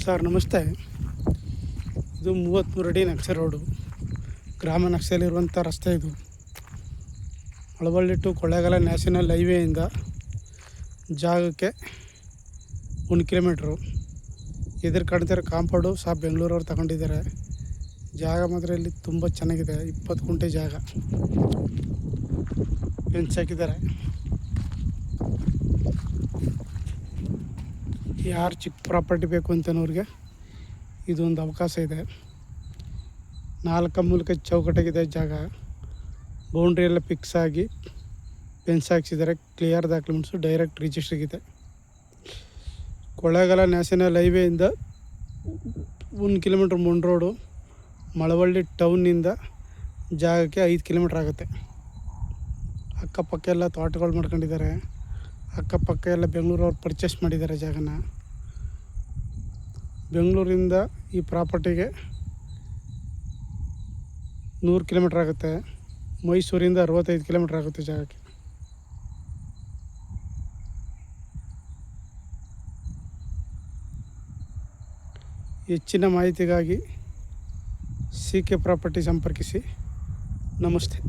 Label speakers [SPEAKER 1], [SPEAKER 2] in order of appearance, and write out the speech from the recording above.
[SPEAKER 1] Sir ನಮಸ್ತೆ. ಇದು 33 ಅಡಿ ನಕ್ಷೆ ರೋಡು, ಗ್ರಾಮ ನಕ್ಷೆಯಲ್ಲಿರುವಂಥ ರಸ್ತೆ. ಇದು ಮಳವಳ್ಳಿ ಟು ಕೊಳ್ಳೇಗಾಲ ನ್ಯಾಷನಲ್ ಹೈವೇಯಿಂದ ಜಾಗಕ್ಕೆ 1 ಕಿಲೋಮೀಟ್ರು. ಎದುರು ಕಾಣ್ತಿರೋ ಕಾಂಪೌಂಡು ಸಹ ಬೆಂಗಳೂರವ್ರು ತಗೊಂಡಿದ್ದಾರೆ. ಜಾಗ ಮಾತ್ರ ಇಲ್ಲಿ ತುಂಬ ಚೆನ್ನಾಗಿದೆ. 20 ಗುಂಟೆ ಜಾಗ ಫೆನ್ಸ್ ಹಾಕಿದ್ದಾರೆ. ಯಾರು ಚಿಕ್ಕ ಪ್ರಾಪರ್ಟಿ ಬೇಕು ಅಂತನೋರಿಗೆ ಇದೊಂದು ಅವಕಾಶ ಇದೆ. 4 ಮೂಲಕ ಚೌಕಟ್ಟಾಗಿದೆ ಜಾಗ. ಬೌಂಡ್ರಿ ಎಲ್ಲ ಫಿಕ್ಸ್ ಆಗಿ ಫೆನ್ಸ್ ಹಾಕ್ಸಿದ್ದಾರೆ. ಕ್ಲಿಯರ್ ಡಾಕ್ಯುಮೆಂಟ್ಸು, ಡೈರೆಕ್ಟ್ ರಿಜಿಸ್ಟ್ರಿಗಿದೆ. ಕೊಳ್ಳೇಗಾಲ ನ್ಯಾಷನಲ್ ಹೈವೇಯಿಂದ 1 ಕಿಲೋಮೀಟ್ರ್ ಮುಂಡ್ ರೋಡು. ಮಳವಳ್ಳಿ ಟೌನ್ನಿಂದ ಜಾಗಕ್ಕೆ 5 ಕಿಲೋಮೀಟ್ರ್ ಆಗುತ್ತೆ. ಅಕ್ಕಪಕ್ಕ ಎಲ್ಲ ತೋಟಗಳು ಮಾಡ್ಕೊಂಡಿದ್ದಾರೆ. ಅಕ್ಕಪಕ್ಕ ಎಲ್ಲ ಬೆಂಗಳೂರವ್ರು ಪರ್ಚೇಸ್ ಮಾಡಿದ್ದಾರೆ ಜಾಗನ. ಬೆಂಗಳೂರಿಂದ ಈ ಪ್ರಾಪರ್ಟಿಗೆ 100 ಕಿಲೋಮೀಟ್ರ್ ಆಗುತ್ತೆ. ಮೈಸೂರಿಂದ 65 ಕಿಲೋಮೀಟ್ರ್ ಆಗುತ್ತೆ ಜಾಗಕ್ಕೆ. ಹೆಚ್ಚಿನ ಮಾಹಿತಿಗಾಗಿ CK ಪ್ರಾಪರ್ಟಿ ಸಂಪರ್ಕಿಸಿ. ನಮಸ್ತೆ.